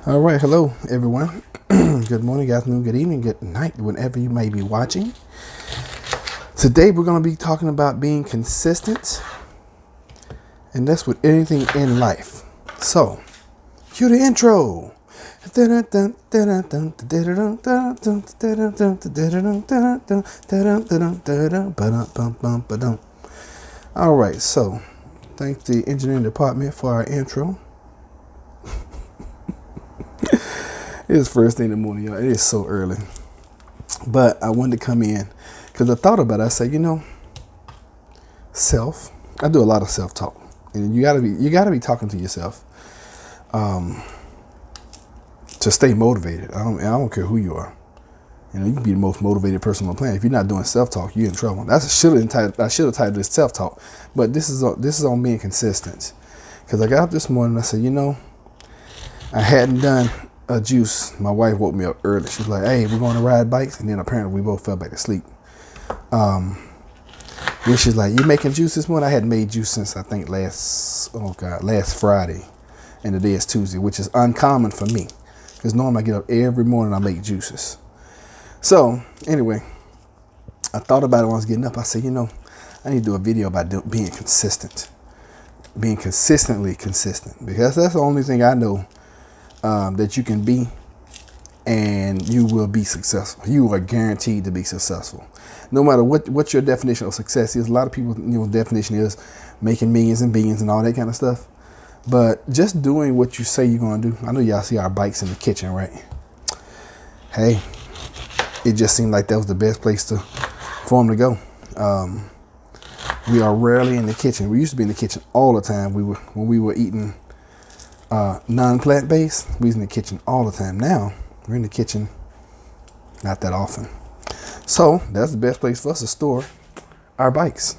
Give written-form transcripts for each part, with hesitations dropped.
All right, hello everyone. Good morning, good afternoon, good evening, good night, whenever you may be watching. Today we're going to be talking about being consistent, and that's with anything in life. So, cue the intro. All right, so thank the engineering department for our intro. It's first thing in the morning, y'all. It is so early. But I wanted to come in because I thought about it. I said, I do a lot of self-talk. And you gotta be talking to yourself to stay motivated. I don't care who you are. You can be the most motivated person on the planet. If you're not doing self-talk, you're in trouble. I should have titled this self-talk. But this is on being consistent. Because I got up this morning and I said, I hadn't done a juice. My wife woke me up early. She's like, "Hey, we're going to ride bikes," and then apparently we both fell back asleep. Then she's like, "You making juice this morning?" I hadn't made juice since I think last Friday, and today is Tuesday, which is uncommon for me because normally I get up every morning and I make juices. So anyway, I thought about it when I was getting up. I said, I need to do a video about being consistent, being consistently consistent, because that's the only thing I know that you can be, and you will be successful. You are guaranteed to be successful, no matter what your definition of success is. A lot of people, definition is making millions and billions and all that kind of stuff. But just doing what you say you're gonna do. I know y'all see our bikes in the kitchen, right? Hey, it just seemed like that was the best place for them to go. We are rarely in the kitchen. We used to be in the kitchen all the time. When we were eating non-plant-based, we was in the kitchen all the time. Now we're in the kitchen not that often. So that's the best place for us to store our bikes.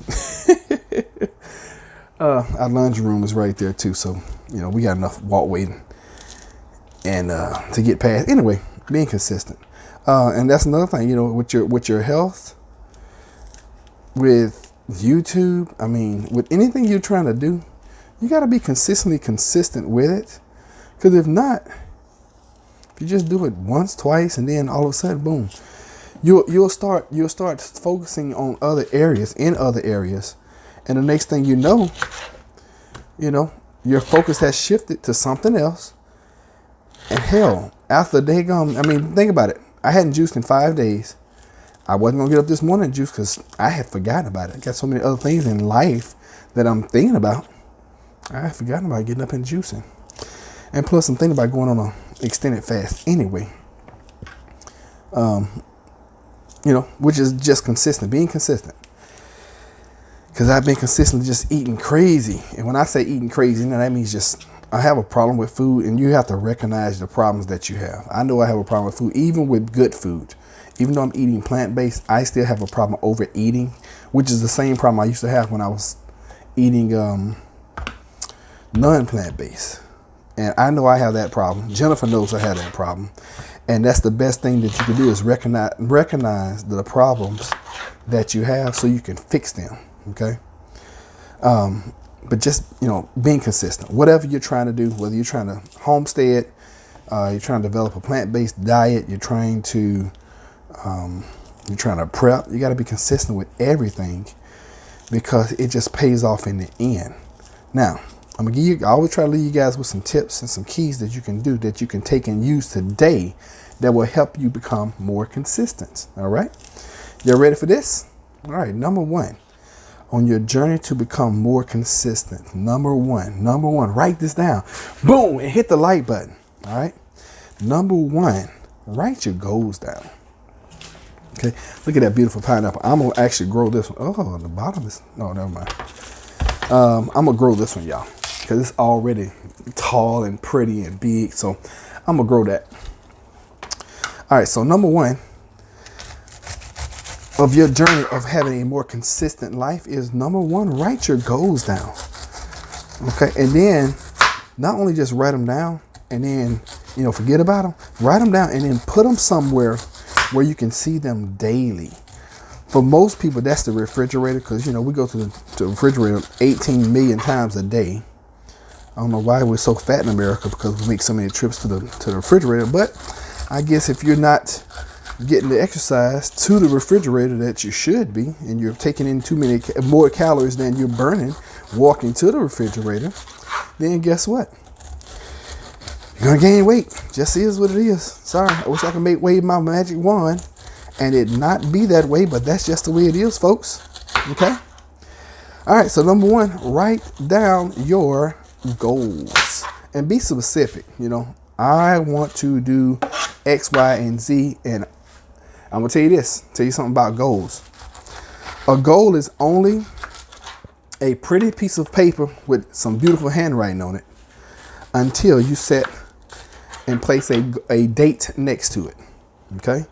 Our laundry room is right there too, so we got enough walkway and to get past. Anyway, being consistent, and that's another thing. With your health, with YouTube, with anything you're trying to do, you got to be consistently consistent with it. Because if not, if you just do it once, twice, and then all of a sudden, boom, you'll start focusing on other areas, and the next thing you know, your focus has shifted to something else. And hell, after they gone, think about it. I hadn't juiced in 5 days. I wasn't gonna get up this morning and juice because I had forgotten about it. I got so many other things in life that I'm thinking about. I had forgotten about getting up and juicing. And plus, I'm thinking about going on an extended fast anyway. Which is just consistent, being consistent. Because I've been consistently just eating crazy. And when I say eating crazy, that means just I have a problem with food, and you have to recognize the problems that you have. I know I have a problem with food, even with good food. Even though I'm eating plant-based, I still have a problem overeating, which is the same problem I used to have when I was eating non-plant-based. And I know I have that problem. Jennifer knows I have that problem. And that's the best thing that you can do is recognize the problems that you have so you can fix them. Okay. But just, being consistent, whatever you're trying to do, whether you're trying to homestead, you're trying to develop a plant-based diet, you're trying to prep, you got to be consistent with everything because it just pays off in the end. Now, I always try to leave you guys with some tips and some keys that you can do, that you can take and use today that will help you become more consistent. All right. Y'all ready for this? All right. Number one, on your journey to become more consistent. Number one, write this down. Boom, and hit the like button. All right. Number one, write your goals down. Okay. Look at that beautiful pineapple. I'm going to actually grow this one. Oh, the bottom is, no, never mind. I'm going to grow this one, y'all, because it's already tall and pretty and big. So I'm going to grow that. All right. So number one of your journey of having a more consistent life is, number one, write your goals down. Okay. And then not only just write them down and then, forget about them, write them down and then put them somewhere where you can see them daily. For most people, that's the refrigerator, because, we go to the refrigerator 18 million times a day. don't know why we're so fat in America, because we make so many trips to the refrigerator. But I guess if you're not getting the exercise to the refrigerator that you should be, and you're taking in too many more calories than you're burning walking to the refrigerator, then guess what? You're gonna gain weight. Just is what it is. Sorry, I wish I could wave my magic wand and it not be that way, but that's just the way it is, folks. Okay? All right, so number one, write down your goals and be specific. You know, I want to do X, Y, and Z, and I'm gonna tell you something about goals. A goal is only a pretty piece of paper with some beautiful handwriting on it until you set and place a date next to it. Okay?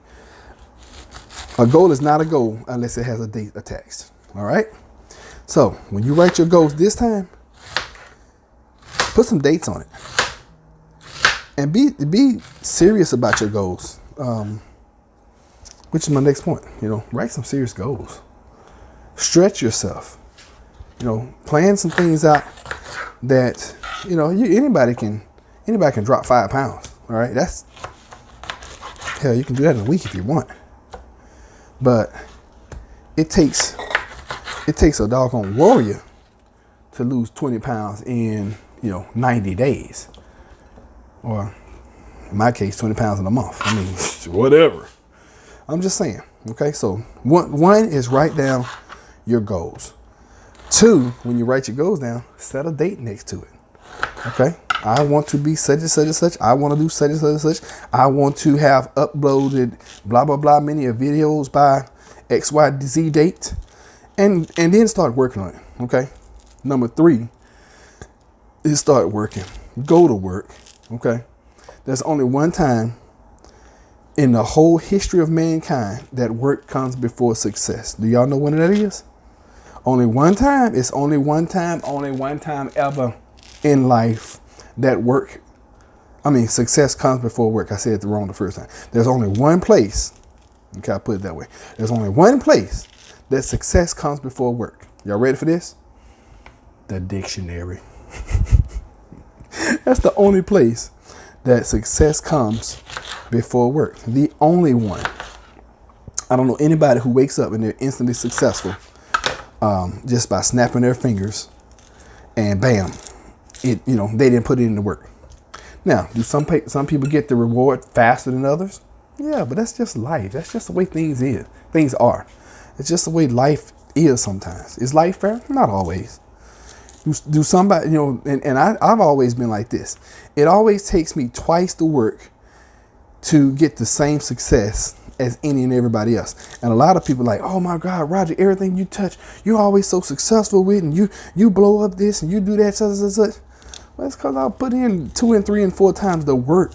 A goal is not a goal unless it has a date attached. All right? So when you write your goals this time, put some dates on it. And be serious about your goals. Which is my next point. You know, write some serious goals. Stretch yourself. You know, plan some things out that, you know, anybody can drop 5 pounds. All right, hell, you can do that in a week if you want. But it takes a doggone warrior to lose 20 pounds in, 90 days, or in my case, 20 pounds in a month. I mean, whatever. I'm just saying. Okay, so one is write down your goals. 2, when you write your goals down, set a date next to it. Okay, I want to be such and such and such. I want to do such and such and such. I want to have uploaded blah blah blah many videos by XYZ date, and then start working on it. Okay, number 3 is start working. Go to work. Okay, there's only one time in the whole history of mankind that work comes before success. Do y'all know when that is? Only one time. It's only one time ever in life that success comes before work. I said it wrong the first time. There's only one place. Okay, I put it that way. There's only one place that success comes before work. Y'all ready for this? The dictionary. That's the only place that success comes before work. The only one. I don't know anybody who wakes up and they're instantly successful just by snapping their fingers and bam, they didn't put it into work. Now, do some people get the reward faster than others? Yeah, but that's just life. That's just the way things are. It's just the way life is sometimes. Is life fair? Not always. Do somebody, and I've always been like this. It always takes me twice the work to get the same success as any and everybody else. And a lot of people are like, oh my God, Roger, everything you touch, you're always so successful with, and you blow up this and you do that, such and such. Well, it's because I'll put in 2 and 3 and 4 times the work,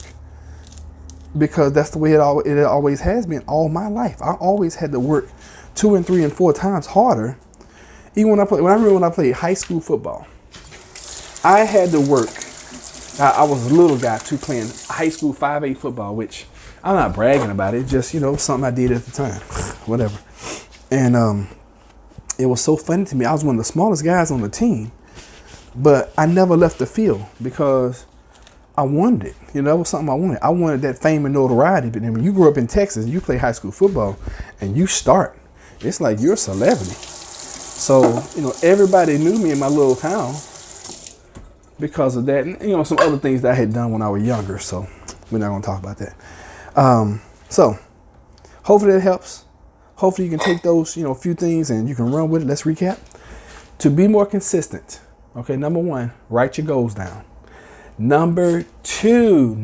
because that's the way it always has been all my life. I always had to work 2 and 3 and 4 times harder. Even when I remember when I played high school football, I had to work. I was a little guy too, playing high school 5A football, which I'm not bragging about it. Just, something I did at the time, whatever. And it was so funny to me. I was one of the smallest guys on the team, but I never left the field because I wanted it. That was something I wanted. I wanted that fame and notoriety. But then when you grew up in Texas, you play high school football and you start, it's like you're a celebrity. So, everybody knew me in my little town because of that. And, some other things that I had done when I was younger. So we're not going to talk about that. So hopefully that helps. Hopefully you can take those, few things and you can run with it. Let's recap. To be more consistent. Okay. Number 1, write your goals down. Number two,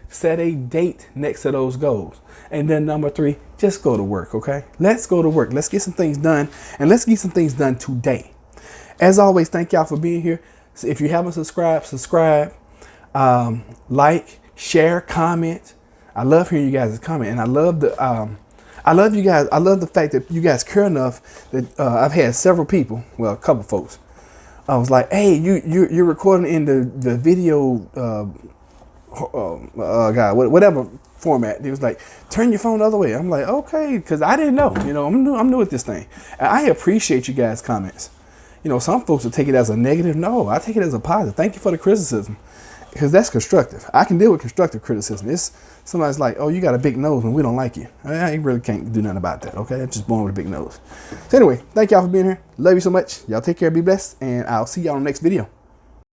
set a date next to those goals. And then number 3, just go to work. Okay. Let's go to work. Let's get some things done, and let's get some things done today. As always, thank y'all for being here. So if you haven't subscribed, like, share, comment. I love hearing you guys comment, and I love you guys. I love the fact that you guys care enough that I've had several people, well, a couple folks. I was like, hey, you're recording in the video, whatever format. He was like, turn your phone the other way. I'm like, okay, because I didn't know. I'm new at this thing. I appreciate you guys' comments. You know, some folks will take it as a negative. No, I take it as a positive. Thank you for the criticism, because that's constructive. I can deal with constructive criticism. It's somebody's like, oh, you got a big nose and we don't like you. I really can't do nothing about that. Okay, I'm just born with a big nose. So anyway, thank y'all for being here. Love you so much. Y'all take care, be blessed, and I'll see y'all in the next video.